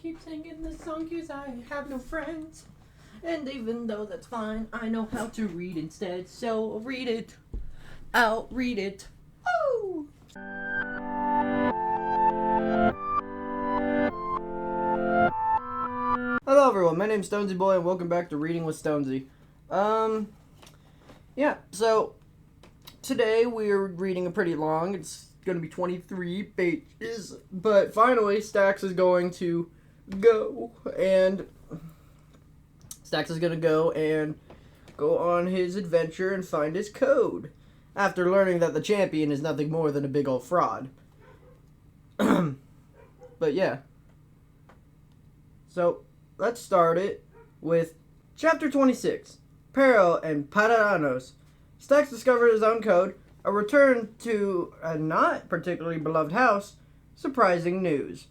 keep singing this song cause I have no friends. And even though that's fine, I know how to read instead. So I'll read it. I'll read it. Oh! Hello everyone, my name's Stonesy Boy and welcome back to Reading with Stonesy. So today we're reading a pretty long, it's gonna be 23 pages, but finally Stax is going to go on his adventure and find his code, after learning that the champion is nothing more than a big old fraud. But yeah. So, let's start it with Chapter 26, Peril and Pataranos. Stax discovered his own code, a return to a not particularly beloved house, surprising news.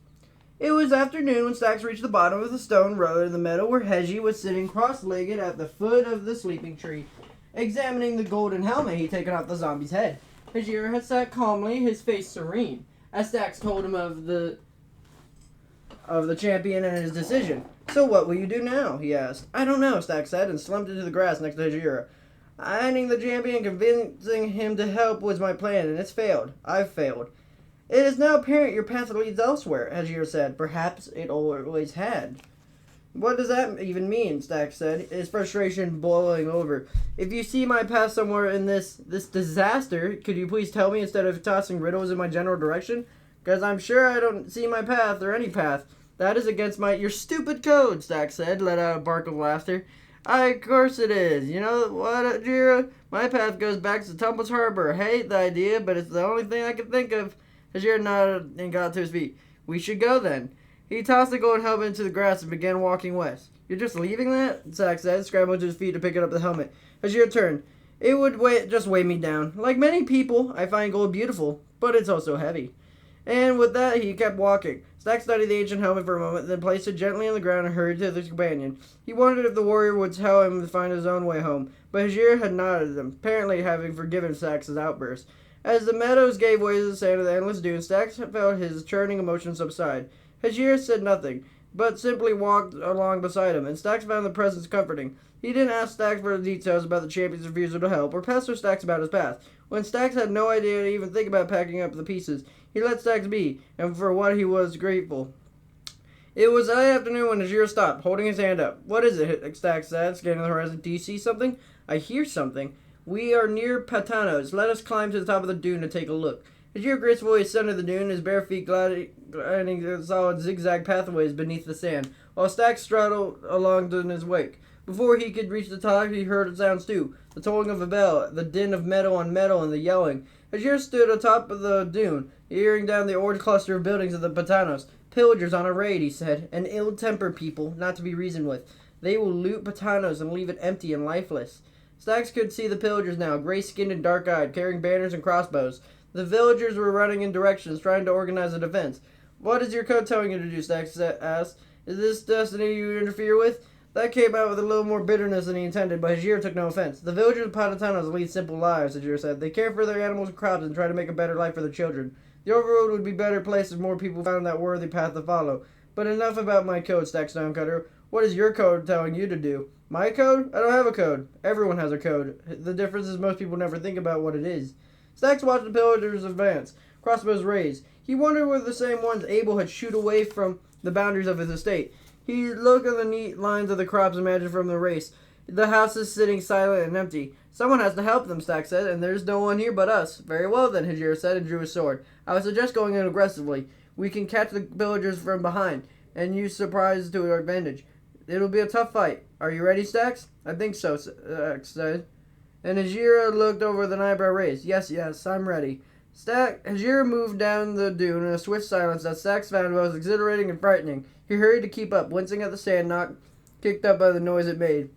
It was afternoon when Stax reached the bottom of the stone road in the meadow where Hedgie was sitting cross-legged at the foot of the sleeping tree, examining the golden helmet he'd taken off the zombie's head. Hedgie had sat calmly, his face serene, as Stax told him of the champion and his decision. "So what will you do now?" he asked. "I don't know," Stax said, and slumped into the grass next to Hedgie. "Finding the champion, convincing him to help was my plan, and it's failed. I've failed." "It is now apparent your path leads elsewhere," Hedgie said. "Perhaps it always had." "What does that even mean?" Stax said, his frustration boiling over. "If you see my path somewhere in this disaster, could you please tell me instead of tossing riddles in my general direction? Because I'm sure I don't see my path or any path. That is against your stupid code," Stax said, let out a bark of laughter. Of course it is. You know what, Jira? My path goes back to Tumble's Harbor. I hate the idea, but it's the only thing I can think of." Hajir nodded and got to his feet. "We should go then." He tossed the golden helmet into the grass and began walking west. "You're just leaving that?" Stax said, scrambling to his feet to pick up the helmet. Hajir turned. "It would just weigh me down. Like many people, I find gold beautiful, but it's also heavy." And with that, he kept walking. Stax studied the ancient helmet for a moment, then placed it gently on the ground and hurried to his companion. He wondered if the warrior would tell him to find his own way home, but Hajir had nodded at him, apparently having forgiven Stax's outburst. As the meadows gave way to the sand of the endless dunes, Stax felt his churning emotions subside. Hajir said nothing, but simply walked along beside him, and Stax found the presence comforting. He didn't ask Stax for the details about the champion's refusal to help, or pester Stax about his path. When Stax had no idea to even think about packing up the pieces, he let Stax be, and for what he was grateful. It was that afternoon when Hajir stopped, holding his hand up. "What is it?" Stax said, scanning the horizon. "Do you see something?" "I hear something." "We are near Patanos. Let us climb to the top of the dune and take a look." Hajir gracefully ascended the dune, his bare feet gliding the solid zigzag pathways beneath the sand, while Stax struggled along in his wake. Before he could reach the top, he heard sounds too. The tolling of a bell, the din of metal on metal, and the yelling. Hajir stood atop of the dune, peering down the orange cluster of buildings of the Patanos. "Pillagers on a raid," he said, "an ill-tempered people, not to be reasoned with. They will loot Patanos and leave it empty and lifeless." Stax could see the pillagers now, gray-skinned and dark-eyed, carrying banners and crossbows. The villagers were running in directions, trying to organize a defense. "What is your code telling you to do?" Stax asked. "Is this destiny you interfere with?" That came out with a little more bitterness than he intended, but Hajir took no offense. "The villagers of Patatanos lead simple lives," Hajir said. "They care for their animals and crops and try to make a better life for their children. The overworld would be a better place if more people found that worthy path to follow. But enough about my code, Stax Stonecutter. What is your code telling you to do?" "My code? I don't have a code. Everyone has a code. The difference is most people never think about what it is." Stax watched the pillagers advance, crossbows raised. He wondered whether the same ones Abel had shooed away from the boundaries of his estate. He looked at the neat lines of the crops imagined from the race. The houses sitting silent and empty. "Someone has to help them," Stax said, "and there's no one here but us." "Very well then," Hajir said, and drew his sword. "I would suggest going in aggressively. We can catch the villagers from behind, and use surprise to our advantage. It'll be a tough fight. Are you ready, Stax?" "I think so," Stax said. And Hajir looked over with an eyebrow raised. Yes, I'm ready." Hajir moved down the dune in a swift silence that Stax found both exhilarating and frightening. He hurried to keep up, wincing at the sand knock kicked up by the noise it made.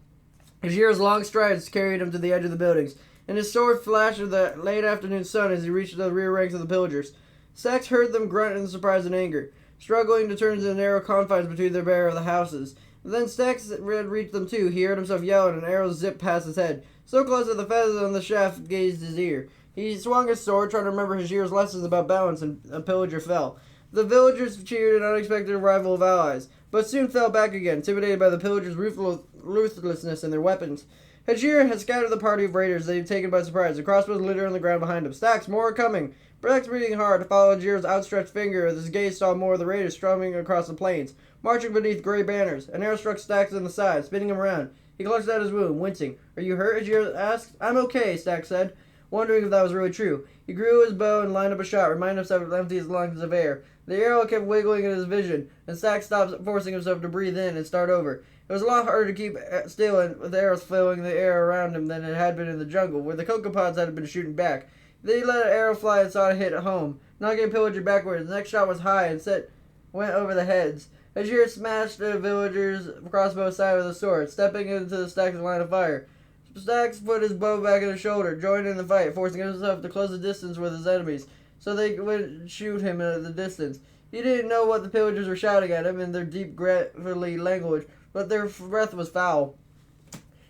Hajir's long strides carried him to the edge of the buildings, and his sword flashed in the late afternoon sun as he reached the rear ranks of the pillagers. Stax heard them grunt in surprise and anger, struggling to turn to the narrow confines between the barrier of the houses. And then Stax had reached them too. He heard himself yell, and an arrow zipped past his head, so close that the feathers on the shaft grazed his ear. He swung his sword, trying to remember Hajir's lessons about balance, and a pillager fell. The villagers cheered an unexpected arrival of allies. but soon fell back again, intimidated by the pillagers' ruthlessness and their weapons. Hajir had scattered the party of raiders they had taken by surprise. The crossbows litter on the ground behind him. Stacks, more are coming. Stacks breathing hard to follow Hajir's outstretched finger as his gaze saw more of the raiders storming across the plains, marching beneath gray banners. An arrow struck Stacks in the side, spinning him around. He clutched at his wound, wincing. "Are you hurt?" Hajir asked. "I'm okay," Stacks said, wondering if that was really true. He grew his bow and lined up a shot, reminding himself to empty his lungs of air. The arrow kept wiggling in his vision, and Stacks stopped forcing himself to breathe in and start over. It was a lot harder to keep still and with arrows filling the air around him than it had been in the jungle, where the cocoa pods had been shooting back. Then he let an arrow fly and saw it hit home, knocking a pillager backwards. The next shot was high and went over the heads. Hajir smashed the villager's crossbow side with a sword, stepping into the Stacks' line of fire. Stacks put his bow back in his shoulder, joined in the fight, forcing himself to close the distance with his enemies, so they would shoot him at the distance. He didn't know what the pillagers were shouting at him in their deep, gravelly language, but their breath was foul.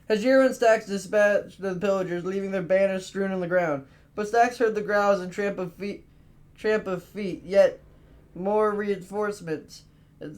Hajir and Stacks dispatched the pillagers, leaving their banners strewn on the ground. But Stacks heard the growls and tramp of feet, yet more reinforcements.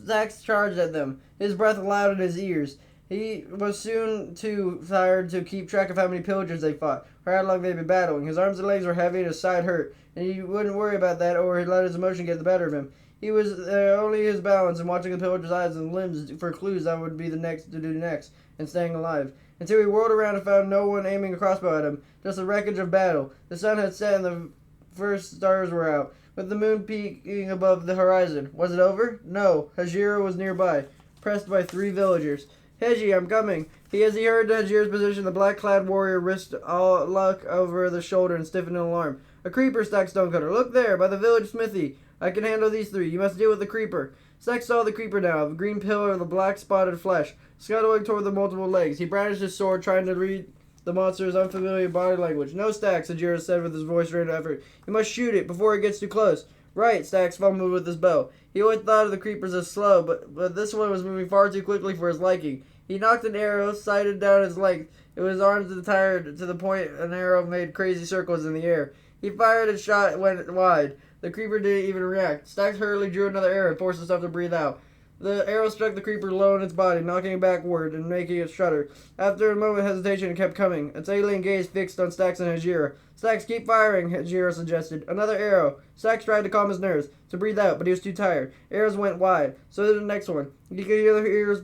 Stacks charged at them, his breath loud in his ears. He was soon too tired to keep track of how many pillagers they fought, or how long they'd been battling. His arms and legs were heavy and his side hurt, and he wouldn't worry about that or he'd let his emotion get the better of him. He was only his balance and watching the pillager's eyes and limbs for clues that would be the next to do next, and staying alive. Until he whirled around and found no one aiming a crossbow at him, just a wreckage of battle. The sun had set and the first stars were out, with the moon peeking above the horizon. Was it over? No. Hajira was nearby, pressed by 3 villagers. "Heji, I'm coming." As he heard Hajir's position, the black-clad warrior risked all luck over the shoulder and stiffened in alarm. "A creeper," Stacks Stonecutter. "Look there, by the village smithy. I can handle these 3. You must deal with the creeper." Stacks saw the creeper now, a green pillar of the black-spotted flesh, scuttling toward the multiple legs. He brandished his sword, trying to read the monster's unfamiliar body language. "No, Stacks," Hajira said with his voice drained to effort. "You must shoot it before it gets too close." "Right," Stacks fumbled with his bow. He always thought of the creepers as slow, but this one was moving far too quickly for his liking. He knocked an arrow, sighted down its length. It was arms and tired to the point an arrow made crazy circles in the air. He fired and shot went wide. The creeper didn't even react. Stacks hurriedly drew another arrow and forced himself to breathe out. The arrow struck the creeper low in its body, knocking it backward and making it shudder. After a moment of hesitation, it kept coming, its alien gaze fixed on Stacks and Hajira. "Stacks, keep firing," Hajira suggested. Another arrow. Stacks tried to calm his nerves, to breathe out, but he was too tired. Arrows went wide. So did the next one. He could hear his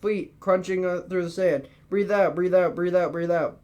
feet crunching through the sand. Breathe out, breathe out, breathe out, breathe out.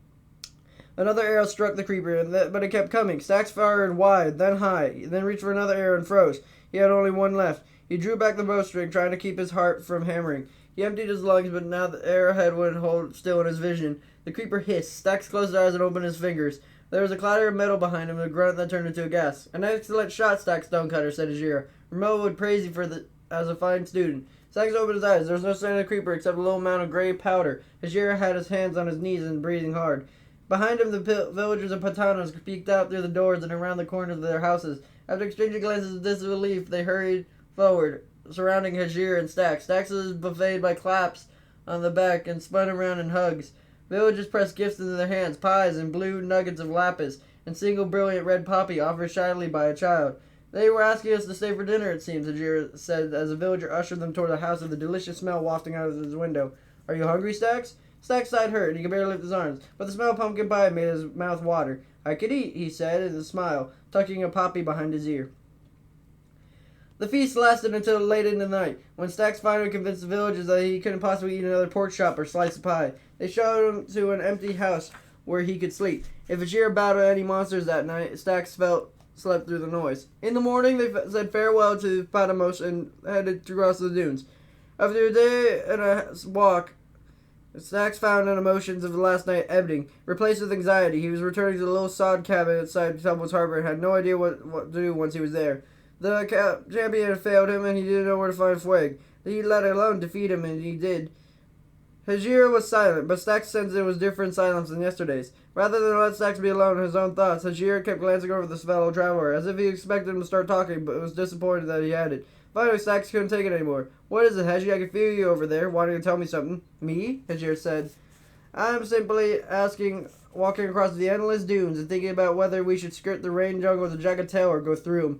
Another arrow struck the creeper, but it kept coming. Stacks fired wide, then high, then reached for another arrow and froze. He had only one left. He drew back the bowstring, trying to keep his heart from hammering. He emptied his lungs, but now the arrowhead wouldn't hold still in his vision. The creeper hissed. Stacks closed his eyes and opened his fingers. There was a clatter of metal behind him, and a grunt that turned into a gasp. "An excellent shot, Stacks Stonecutter," said Hajira. "Ramel would praise you as a fine student." Stacks opened his eyes. There was no sign of the creeper except a little mound of gray powder. Hajira had his hands on his knees and breathing hard. Behind him, the villagers of Patanos peeked out through the doors and around the corners of their houses. After exchanging glances of disbelief, they hurried forward, surrounding Hajir and Stacks. Stacks was buffeted by claps on the back and spun around in hugs. Villagers pressed gifts into their hands, pies and blue nuggets of lapis, and single brilliant red poppy offered shyly by a child. "They were asking us to stay for dinner, it seems," Hajir said as a villager ushered them toward the house with the delicious smell wafting out of his window. "Are you hungry, Stacks?" Stacks' side hurt, and he could barely lift his arms, but the smell of pumpkin pie made his mouth water. "I could eat," he said, with a smile, tucking a poppy behind his ear. The feast lasted until late into the night, when Stacks finally convinced the villagers that he couldn't possibly eat another pork chop or slice of pie. They showed him to an empty house where he could sleep. If Hajir battled any monsters that night, Stacks slept through the noise. In the morning, they said farewell to Patamos and headed across the dunes. After a day and a walk, Stacks found an emotions of the last night ebbing, replaced with anxiety. He was returning to the little sod cabin outside Tumble's Harbor and had no idea what to do once he was there. The champion had failed him, and he didn't know where to find Fueg. He let alone defeat him, and he did. Hajira was silent, but Stacks sensed it was different silence than yesterday's. Rather than let Stacks be alone in his own thoughts, Hajira kept glancing over this fellow traveler, as if he expected him to start talking, but was disappointed that he hadn't. Finally, Stacks couldn't take it anymore. "What is it, Haji? I can feel you over there, wanting to tell me something." "Me?" Hajir said. "I'm simply walking across the endless dunes and thinking about whether we should skirt the rain jungle to Jagatel or go through them."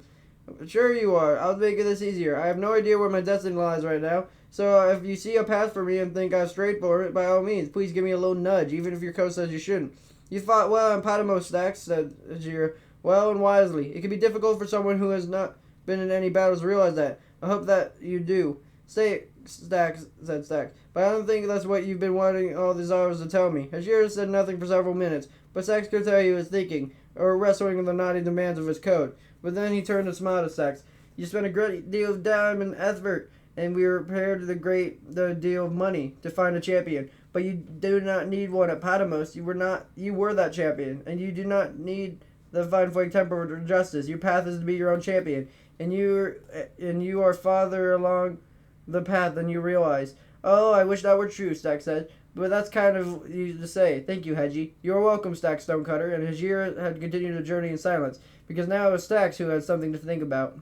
Sure you are. I'll make this easier. I have no idea where my destiny lies right now. So if you see a path for me and think I've strayed for it, by all means, please give me a little nudge, even if your coach says you shouldn't. You fought well in Patamos, Stax, said Hajira. Well and wisely. It can be difficult for someone who has not been in any battles to realize that. I hope that you do. Stay, Stax, said Stax. But I don't think that's what you've been wanting all these hours to tell me. Hajira said nothing for several minutes, but Stax could tell he was thinking, or wrestling with the naughty demands of his code. But then he turned and smiled at Stax. You spent a great deal of time and effort, and we were prepared to the deal of money to find a champion. But you do not need one at Patamos. You were that champion, and you do not need the fine Void Temple for justice. Your path is to be your own champion, and you are farther along the path than you realize. Oh, I wish that were true, Stax said. But that's kind of easy to say. Thank you, Hedgie. You're welcome, Stax Stonecutter. And Hajira had continued the journey in silence, because now it was Stax who had something to think about.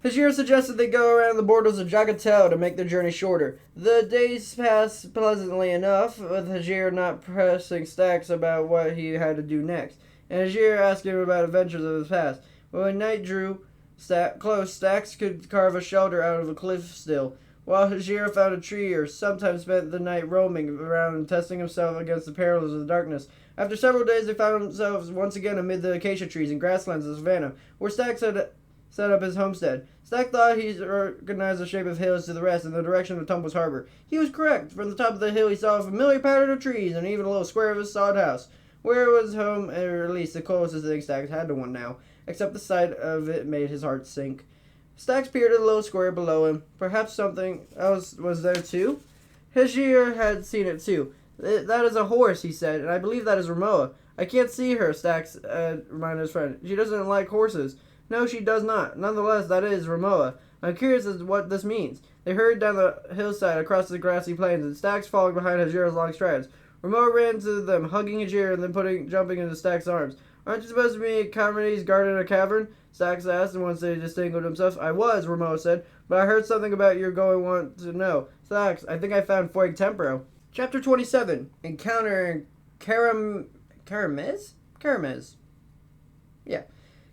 Hajira suggested they go around the borders of Jagatel to make their journey shorter. The days passed pleasantly enough, with Hajira not pressing Stax about what he had to do next, and Hajira asked him about adventures of his past. But when night drew close, Stax could carve a shelter out of a cliff still, while Hajira found a tree or sometimes spent the night roaming around and testing himself against the perils of the darkness. After several days, they found themselves once again amid the acacia trees and grasslands of savannah, where Stax had set up his homestead. Stack thought he recognized the shape of hills to the west in the direction of Tumble's harbor. He was correct. From the top of the hill he saw a familiar pattern of trees and even a little square of his sod house. Where it was home, or at least the closest thing Stax had to one now, except the sight of it made his heart sink. Stax peered at the little square below him. Perhaps something else was there too? Hajir had seen it too. That is a horse, he said, and I believe that is Ramoa. I can't see her, Stax reminded his friend. She doesn't like horses. No, she does not. Nonetheless, that is Ramoa. I'm curious as to what this means. They hurried down the hillside across the grassy plains, and Stax followed behind Hajira's long strides. Ramoa ran to them, hugging Hajira and then jumping into Stax's arms. Aren't you supposed to be Karamhés guarding a cavern? Stax asked, and once they distinguished himself. I was, Ramoa said, but I heard something about your going want to know. Stax, I think I found Foig Tempero. Chapter 27. Encountering Karamhés? Karamhés. Yeah.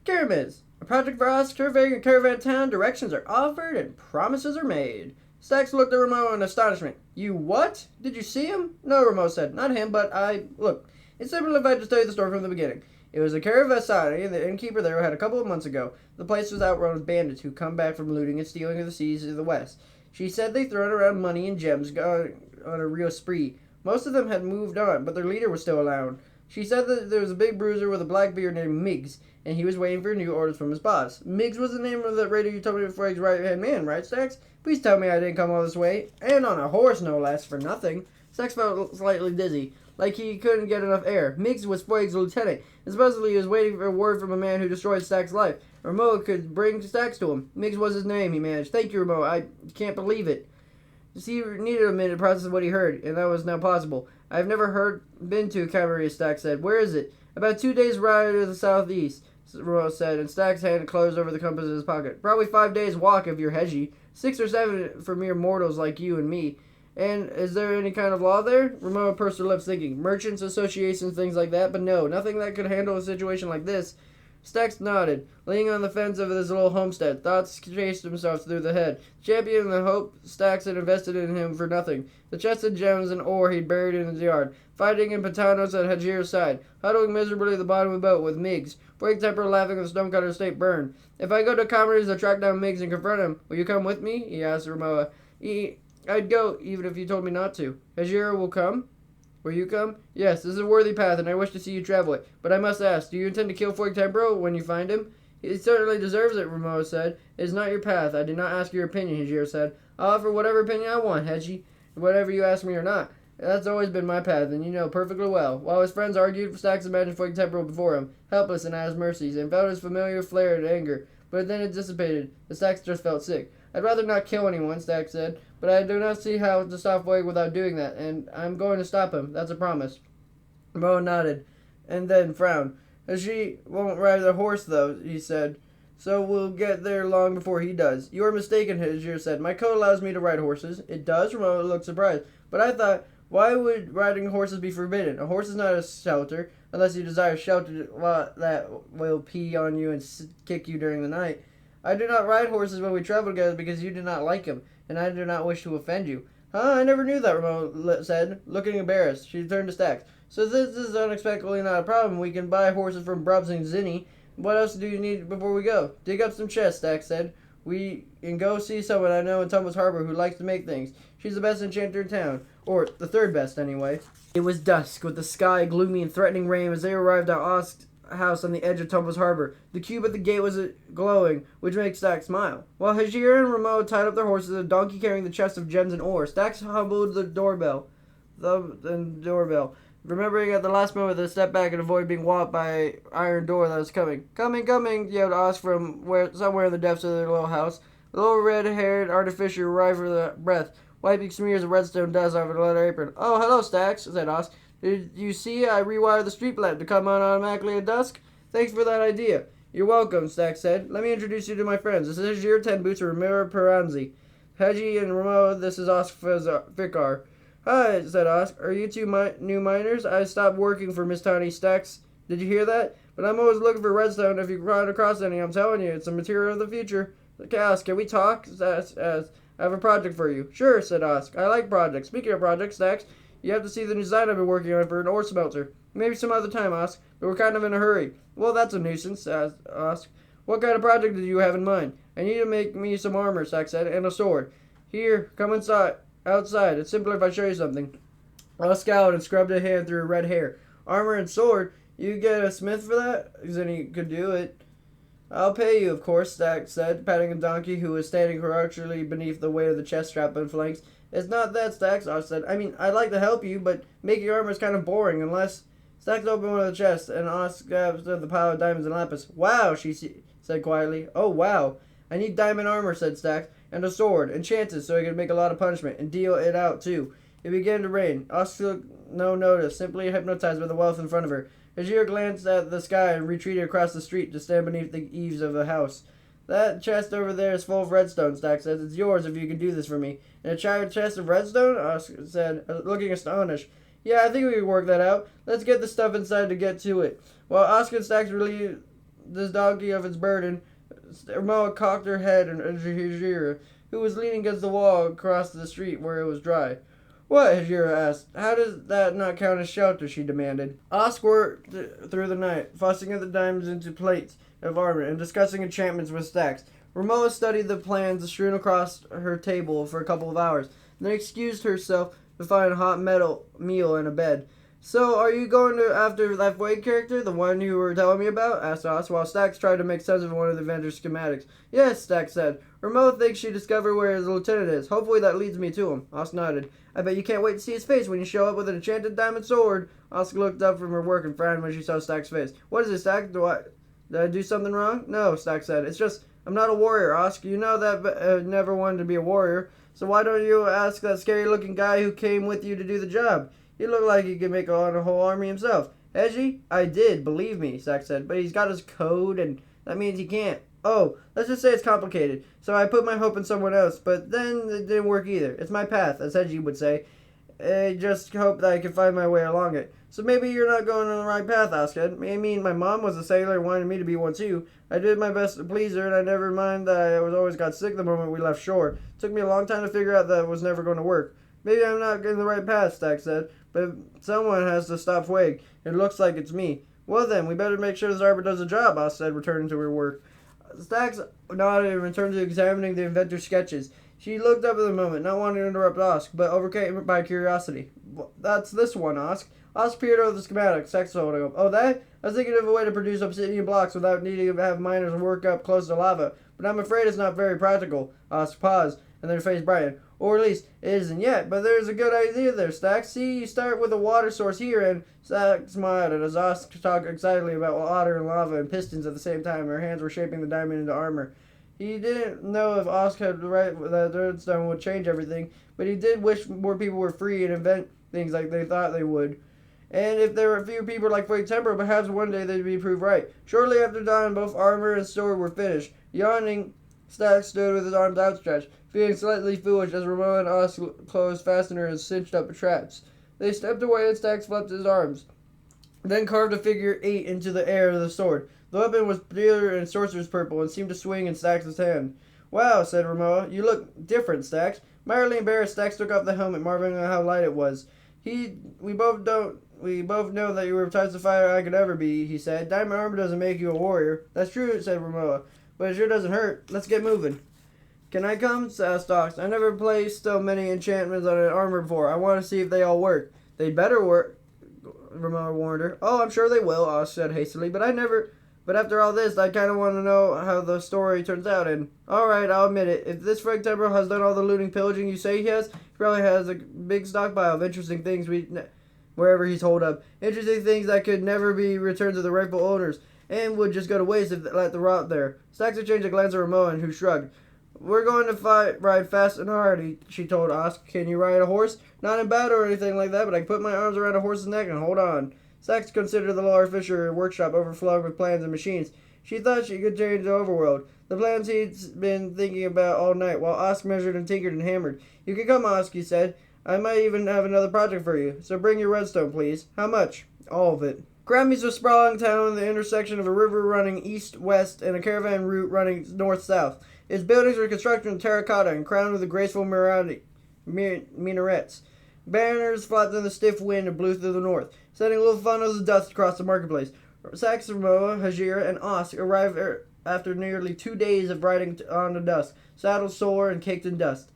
Karamhés. A project for us, surveying a caravan town, directions are offered and promises are made. Stax looked at Rameau in astonishment. You what? Did you see him? No, Rameau said. Not him, but look, it's simple if I just tell you the story from the beginning. It was a Caravasani, the innkeeper there had a couple of months ago. The place was outrun with bandits who come back from looting and stealing of the seas to the west. She said they'd thrown around money and gems on a real spree. Most of them had moved on, but their leader was still around. She said that there was a big bruiser with a black beard named Miggs, and he was waiting for new orders from his boss. Miggs was the name of the raider you told me before his right-hand man, right, Stax? Please tell me I didn't come all this way. And on a horse, no less, for nothing. Stax felt slightly dizzy, like he couldn't get enough air. Miggs was Foig's lieutenant, and supposedly he was waiting for a word from a man who destroyed Stax's life. Rameau could bring Stax to him. Miggs was his name, he managed. Thank you, Rameau. I can't believe it. He needed a minute to process what he heard, and that was now possible. I've never been to Karamhés, Stax said. Where is it? About 2 days' ride to the southeast, Rameau said, and Stax's hand closed over the compass in his pocket. Probably 5 days' walk if you're hedgy. 6 or 7 for mere mortals like you and me. And is there any kind of law there? Rameau pursed her lips thinking. Merchants, associations, things like that, but no, nothing that could handle a situation like this. Stax nodded, leaning on the fence of his little homestead. Thoughts chased themselves through the head. Champion the hope Stax had invested in him for nothing. The chests of gems and ore he'd buried in his yard. Fighting in Patanos at Hajir's side. Huddling miserably at the bottom of the boat with Miggs. Foig Temper laughing at the stonecutter state burn. If I go to Karamhés to track down Miggs and confront him, will you come with me? He asked Ramoa. I'd go, even if you told me not to. Hajira will come? Will you come? Yes, this is a worthy path, and I wish to see you travel it. But I must ask, do you intend to kill Foig Tempero when you find him? He certainly deserves it, Rameau said. It is not your path. I did not ask your opinion, Hajir said. I'll offer whatever opinion I want, Hedgie. Whatever you ask me or not. That's always been my path, and you know perfectly well. While his friends argued, Stax imagined Foig Tempero before him, helpless and at his mercies, and felt his familiar flare of anger. But then it dissipated. The Stax just felt sick. I'd rather not kill anyone, Stax said, but I do not see how to stop Foig without doing that, and I'm going to stop him. That's a promise. Rameau nodded, and then frowned. She won't ride the horse, though, he said, so we'll get there long before he does. You are mistaken, Hajir said. My code allows me to ride horses. It does? Rameau looked surprised. But I thought, why would riding horses be forbidden? A horse is not a shelter. unless you desire shelter that will pee on you and kick you during the night. I do not ride horses when we travel together because you do not like them, and I do not wish to offend you. Huh? I never knew that, Ramona said, looking embarrassed. She turned to Stax. So this is unexpectedly not a problem. We can buy horses from Brubs and Zinni. What else do you need before we go? Dig up some chests, Stax said. We can go see someone I know in Tumbles Harbor who likes to make things. She's the best enchanter in town. Or the third best, anyway. It was dusk, with the sky gloomy and threatening rain as they arrived at Osk's house on the edge of Tumbles Harbor. The cube at the gate was glowing, which made Stax smile. While Hajira and Ramo tied up their horses, a donkey carrying the chest of gems and ore, Stax humbled the doorbell. Remembering at the last moment to step back and avoid being walloped by an iron door that was coming. Coming, yelled Osk from somewhere in the depths of their little house. The little red-haired artificer arrived with a breath, wiping smears of redstone dust off her leather apron. Oh, hello, Stax, said Osk. Did you see I rewired the street lamp to come on automatically at dusk? Thanks for that idea. You're welcome, Stax said. Let me introduce you to my friends. This is your 10 boots, Ramiro Peranzi. Haji and Ramo, this is Osk Fikar. Hi, said Osk. Are you two new miners? I stopped working for Miss Tiny Stax. Did you hear that? But I'm always looking for redstone. If you run across any, I'm telling you, it's a material of the future. Okay, Osk, can we talk? I have a project for you. Sure, said Osk. I like projects. Speaking of projects, Stax, you have to see the new design I've been working on for an ore smelter. Maybe some other time, Osk, but we're kind of in a hurry. Well, that's a nuisance, Osk. What kind of project did you have in mind? I need to make me some armor, Stax said, and a sword. Here, come inside. Outside. It's simpler if I show you something. Osk scowled and scrubbed a hand through her red hair. Armor and sword? You get a smith for that? Then he could do it. I'll pay you, of course, Stax said, patting a donkey who was standing crouchingly beneath the weight of the chest strap and flanks. It's not that, Stax, Osk said. I mean, I'd like to help you, but making armor is kind of boring unless... Stax opened one of the chests, and Osk grabbed the pile of diamonds and lapis. Wow, she said quietly. Oh, wow. I need diamond armor, said Stax, and a sword, and chances so he could make a lot of punishment, and deal it out, too. It began to rain. Osk took no notice, simply hypnotized by the wealth in front of her. Hajira glanced at the sky and retreated across the street to stand beneath the eaves of the house. That chest over there is full of redstone, Stax said. It's yours if you can do this for me. And a giant chest of redstone? Osk said, looking astonished. Yeah, I think we can work that out. Let's get the stuff inside to get to it. While Osk and Stax relieved this donkey of its burden, Ramoa cocked her head at Hajira, who was leaning against the wall across the street where it was dry. What? Hajira asked. How does that not count as shelter? She demanded. Osk worked through the night, fussing at the diamonds into plates of armor and discussing enchantments with Stax. Ramoa studied the plans strewn across her table for a couple of hours, then excused herself to find a hot meal and a bed. So, are you going after that void character, the one you were telling me about? Asked Osk, while Stax tried to make sense of one of the vendor's schematics. Yes, Stax said. Ramoa thinks she discovered where his lieutenant is. Hopefully that leads me to him. Osk nodded. I bet you can't wait to see his face when you show up with an enchanted diamond sword. Osk looked up from her work and frowned when she saw Stax's face. What is it, Stax? Did I do something wrong? No, Stax said. It's just, I'm not a warrior, Osk. You know that I never wanted to be a warrior. So why don't you ask that scary-looking guy who came with you to do the job? He looked like he could make a whole army himself. Hedgie? I did, believe me, Stax said. But he's got his code, and that means he can't. Oh, let's just say it's complicated. So I put my hope in someone else, but then it didn't work either. It's my path, as Hedgie would say. I just hope that I can find my way along it. So maybe you're not going on the right path, Osk. I mean, my mom was a sailor and wanted me to be one too. I did my best to please her, and I never mind that I always got sick the moment we left shore. It took me a long time to figure out that it was never going to work. Maybe I'm not getting the right path, Stax said, but someone has to stop Fueg. It looks like it's me. Well then, we better make sure this arbor does the job, Osk said, returning to her work. Stax nodded and returned to examining the inventor's sketches. She looked up at the moment, not wanting to interrupt Osk, but overcame by curiosity. That's this one, Osk. Osk peered over the schematic, Stax told him. Oh, that? I was thinking of a way to produce obsidian blocks without needing to have miners work up close to lava, but I'm afraid it's not very practical. Osk paused, and then her face brightened. Or at least, it isn't yet, but there's a good idea there, Stax. See, you start with a water source here, and Stax smiled as Osk talked excitedly about water and lava and pistons at the same time. Her hands were shaping the diamond into armor. He didn't know if Osk had right that redstone would change everything, but he did wish more people were free and invent things like they thought they would. And if there were fewer people like Void Temper, perhaps one day they'd be proved right. Shortly after dawn, both armor and sword were finished. Yawning, Stax stood with his arms outstretched, feeling slightly foolish as Ramona and Osk closed fasteners and cinched up traps. They stepped away and Stax flapped his arms. then carved a figure 8 into the air of the sword. The weapon was dealer and sorcerer's purple and seemed to swing in Stax' hand. Wow, said Romoa. You look different, Stax. Mildly embarrassed, Stax took off the helmet, marveling at how light it was. We both know that you were twice the fighter I could ever be, he said. Diamond armor doesn't make you a warrior. That's true, said Romoa. But it sure doesn't hurt. Let's get moving. Can I come? asked Stax. I never placed so many enchantments on an armor before. I want to see if they all work. They'd better work, Romoa warned her. Oh, I'm sure they will, Oz said hastily. But after all this, I kind of want to know how the story turns out. And, alright, I'll admit it. If this Frank Temple has done all the looting pillaging you say he has, he probably has a big stockpile of interesting things wherever he's holed up. Interesting things that could never be returned to the rightful owners, and would just go to waste if they let the rot there. Stax exchanged a glance at Romoa, who shrugged. We're going to ride fast and hard, she told Osk. Can you ride a horse? Not in battle or anything like that, but I can put my arms around a horse's neck and hold on. Stax considered the Lord Fisher workshop overflowing with plans and machines. She thought she could change the overworld. The plans he'd been thinking about all night, while Osk measured and tinkered and hammered. You can come, Osk, he said. I might even have another project for you. So bring your redstone, please. How much? All of it. Karamhés was a sprawling town in the intersection of a river running east-west and a caravan route running north-south. Its buildings were constructed in terracotta and crowned with graceful minarets. Banners flapped in the stiff wind and blew through the north, sending little funnels of dust across the marketplace. Sax, Romoa, Hajira, and Osk arrived after nearly 2 days of riding on the dust, saddled sore and caked in dust.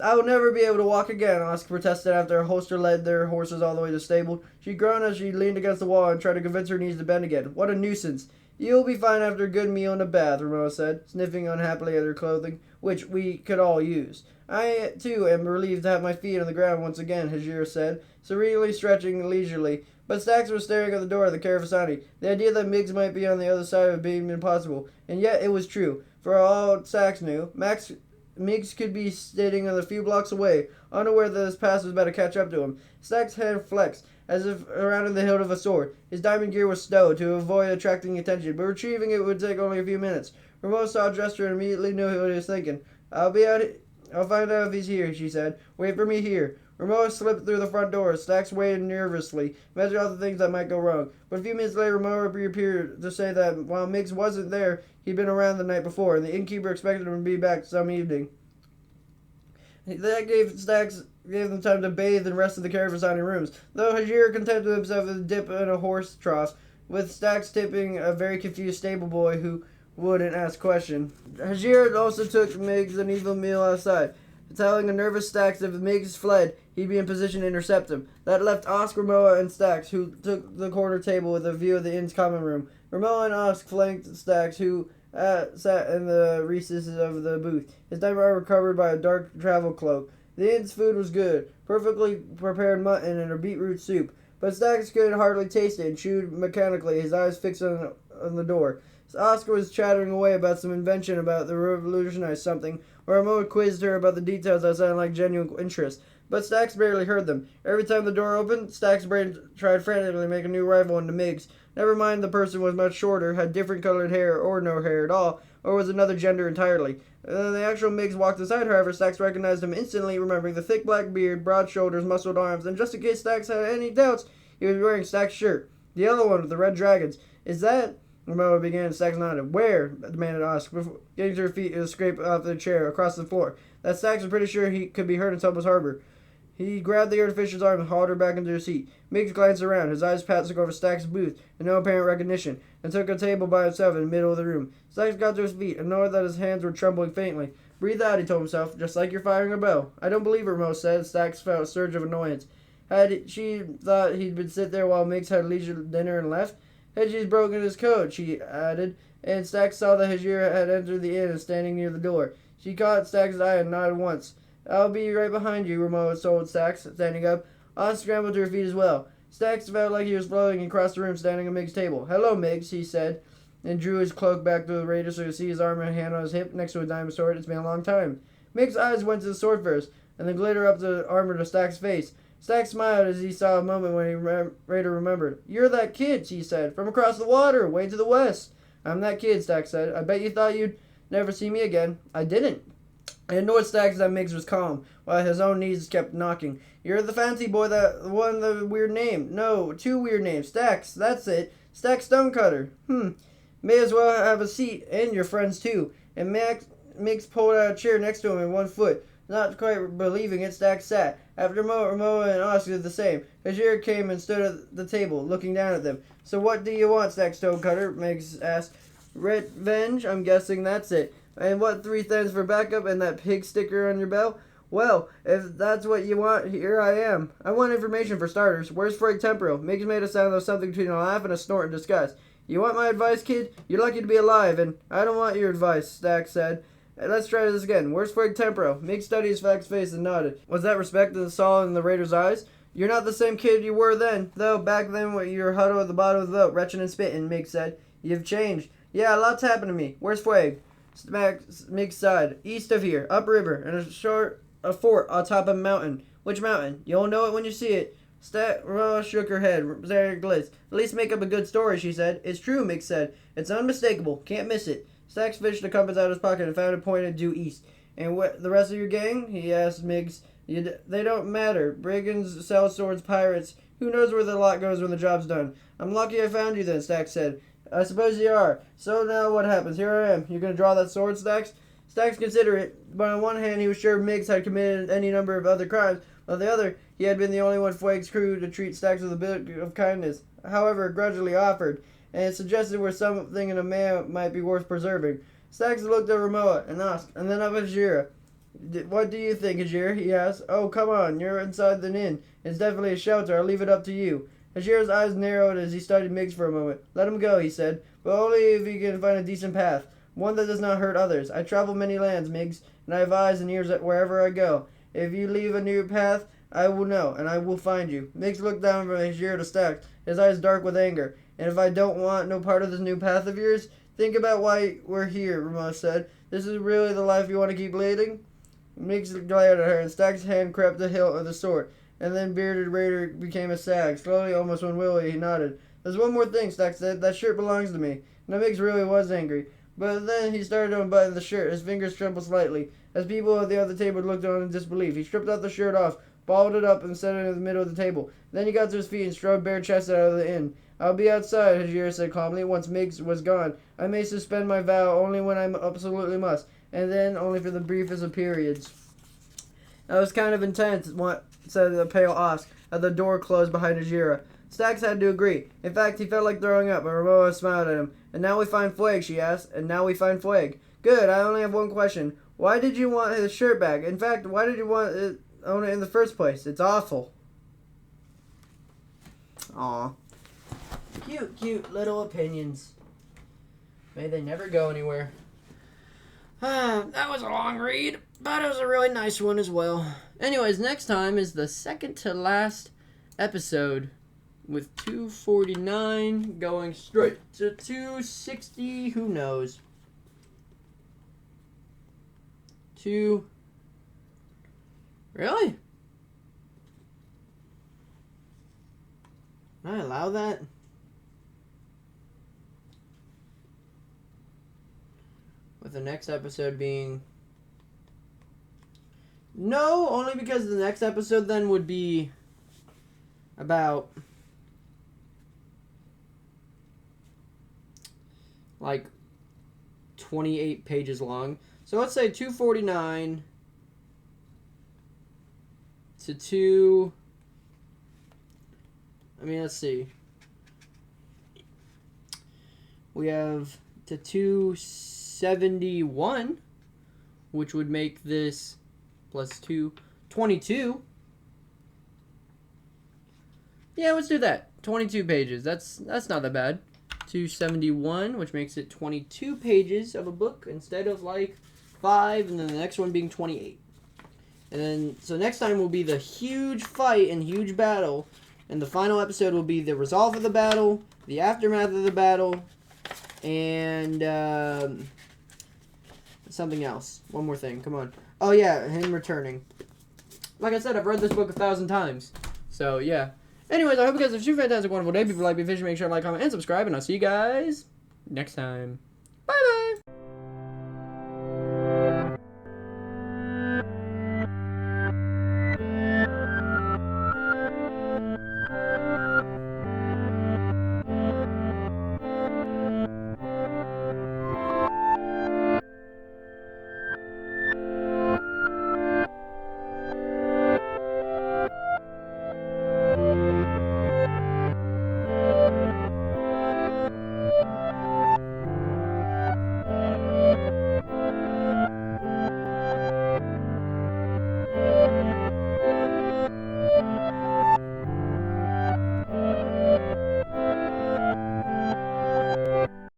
I will never be able to walk again, Osk protested after a holster led their horses all the way to the stable. She groaned as she leaned against the wall and tried to convince her knees to bend again. What a nuisance. You'll be fine after a good meal and a bath, Romoa said, sniffing unhappily at her clothing, which we could all use. I, too, am relieved to have my feet on the ground once again, Hajira said, serenely stretching leisurely. But Stax was staring at the door of the Caravasani. The idea that Miggs might be on the other side of it being impossible. And yet it was true. For all Stax knew, Miggs could be sitting a few blocks away, unaware that his past was about to catch up to him. Stax's head flexed, as if around the hilt of a sword. His diamond gear was stowed to avoid attracting attention, but retrieving it would take only a few minutes. Romoa saw a gesture and immediately knew what he was thinking. I'll find out if he's here, she said. Wait for me here. Romoa slipped through the front door. Stax waited nervously, measuring all the things that might go wrong. But a few minutes later, Romoa reappeared to say that while Miggs wasn't there, he'd been around the night before, and the innkeeper expected him to be back some evening. That gave them time to bathe and rest in the Caravasani rooms, though Hajir contented himself with a dip in a horse trough, with Stax tipping a very confused stable boy who wouldn't ask questions. Hajir also took Miggs an evil meal outside, telling a nervous Stax if Miggs fled, he'd be in position to intercept him. That left Osk, Romoa, and Stax, who took the corner table with a view of the inn's common room. Romoa and Osk flanked Stax, who sat in the recesses of the booth, his diamond armor covered by a dark travel cloak. The inn's food was good, perfectly prepared mutton and a beetroot soup, but Stax could hardly taste it and chewed mechanically, his eyes fixed on the door. Oscar was chattering away about some invention about the revolutionize something, or Romoa quizzed her about the details that sounded like genuine interest. But Stax barely heard them. Every time the door opened, Stax's brain tried frantically to make a new rival into Miggs. Never mind the person was much shorter, had different colored hair, or no hair at all, or was another gender entirely. When the actual Miggs walked inside, however, Stax recognized him instantly, remembering the thick black beard, broad shoulders, muscled arms, and just in case Stax had any doubts, he was wearing Stax's shirt. The yellow one with the red dragons. Is that... Romoa began. Stax nodded. Where? Demanded Osk, before getting to her feet and scrape off the chair across the floor. That Stax was pretty sure he could be heard in Toma's Harbor. He grabbed the artificial's arm and hauled her back into her seat. Miggs glanced around, his eyes passing over Stax's booth in no apparent recognition, and took a table by himself in the middle of the room. Stax got to his feet and noticed that his hands were trembling faintly. Breathe out, he told himself, just like you're firing a bow. I don't believe her, Romoa said. Stax felt a surge of annoyance. Had she thought he'd been sit there while Miggs had leisure dinner and left? Hedgie's broken his code, she added, and Stax saw that Hajira had entered the inn and standing near the door. She caught Stax's eye and nodded once. I'll be right behind you, Romoa told Stax, standing up. Oz scrambled to her feet as well. Stax felt like he was floating and crossed the room, standing at Miggs' table. Hello, Miggs, he said, and drew his cloak back to the radius so he could see his arm and hand on his hip next to a diamond sword. It's been a long time. Miggs' eyes went to the sword first, and then glittered up the armor to Stax's face. Stax smiled as he saw a moment when he later remembered. You're that kid, she said, from across the water, way to the west. I'm that kid, Stax said. I bet you thought you'd never see me again. I didn't. I ignored Stacks that Miggs was calm, while his own knees kept knocking. You're the fancy boy that won the weird name. No, 2 weird names. Stacks, that's it. Stacks Stonecutter. May as well have a seat, and your friends too. And Miggs pulled out a chair next to him in 1 foot. Not quite believing it, Stacks sat. After Moa and Oscar did the same, Hajira came and stood at the table, looking down at them. So what do you want, Stacks Stonecutter? Miggs asked. Revenge? I'm guessing that's it. And what 3 things for backup and that pig sticker on your belt? Well, if that's what you want, here I am. I want information for starters. Where's Frank Temporal? Miggs made a sound of something between a laugh and a snort in disgust. You want my advice, kid? You're lucky to be alive, and I don't want your advice, Stack said. Let's try this again. Where's Frank Temporal? Miggs studied his fact's face and nodded. Was that respect that saw in the Raider's eyes? You're not the same kid you were then, though. Back then, when you were huddled at the bottom of the boat, retching and spitting, Miggs said. You've changed. Yeah, a lot's happened to me. Where's Fueg? Miggs sighed. East of here, upriver, and a fort on top of a mountain. Which mountain? You'll know it when you see it. Rose shook her head. Zarek glanced. At least make up a good story, she said. It's true, Miggs said. It's unmistakable. Can't miss it. Stacks fished the compass out of his pocket and found it pointed due east. And what the rest of your gang? He asked Miggs. They don't matter. Brigands, sell swords, pirates. Who knows where the lot goes when the job's done? I'm lucky I found you then, Stacks said. I suppose you are. So now what happens? Here I am. You gonna draw that sword, Stacks? Stacks considered it, but on one hand he was sure Miggs had committed any number of other crimes. On the other, he had been the only one Fueg's crew to treat Stacks with a bit of kindness, however grudgingly offered, and it suggested where something in a man might be worth preserving. Stacks looked at Ramoa and asked, and then up at Hajira. What do you think, Hajira? He asked. Oh, come on, you're inside the inn. It's definitely a shelter. I'll leave it up to you. Hajira's eyes narrowed as he studied Miggs for a moment. Let him go, he said, but only if he can find a decent path, one that does not hurt others. I travel many lands, Miggs, and I have eyes and ears wherever I go. If you leave a new path, I will know, and I will find you. Miggs looked down from Hajira to Stacks, his eyes dark with anger. And if I don't want no part of this new path of yours, think about why we're here, Ramos said. This is really the life you want to keep leading? Miggs glared at her, and Stacks' hand crept the hilt of the sword. And then bearded Raider became a sag. Slowly, almost unwillingly, he nodded. There's one more thing, Stacks said. That shirt belongs to me. Now Miggs really was angry. But then he started to unbutton the shirt. His fingers trembled slightly. As people at the other table looked on in disbelief, he stripped out the shirt off, balled it up, and set it in the middle of the table. Then he got to his feet and strode bare-chested out of the inn. I'll be outside, Hajira said calmly. Once Miggs was gone, I may suspend my vow only when I absolutely must, and then only for the briefest of periods. That was kind of intense, said the pale Osk, as the door closed behind Hajira. Stacks had to agree. In fact, he felt like throwing up, but Ramoa smiled at him. And now we find Fueg, she asked. And now we find Fueg. Good, I only have one question. Why did you want his shirt back? In fact, why did you own it in the first place? It's awful. Aw. Cute little opinions. May they never go anywhere. That was a long read, but it was a really nice one as well. Anyways, next time is the second to last episode with 249 going straight to 260. Who knows? Really? Can I allow that? With the next episode being... No, only because the next episode then would be about like 28 pages long. So let's say 249 to 2... let's see. We have to 271, which would make this plus 22. Yeah, let's do that. 22 pages. That's not that bad. 271, which makes it 22 pages of a book instead of like 5, and then the next one being 28. And then, so next time will be the huge fight and huge battle, and the final episode will be the resolve of the battle, the aftermath of the battle, and something else. One more thing. Come on. Oh yeah, him returning. Like I said, I've read this book 1,000 times. So yeah. Anyways, I hope you guys have a fantastic, wonderful day. If you like me, make sure to like, comment, and subscribe, and I'll see you guys next time. Bye bye.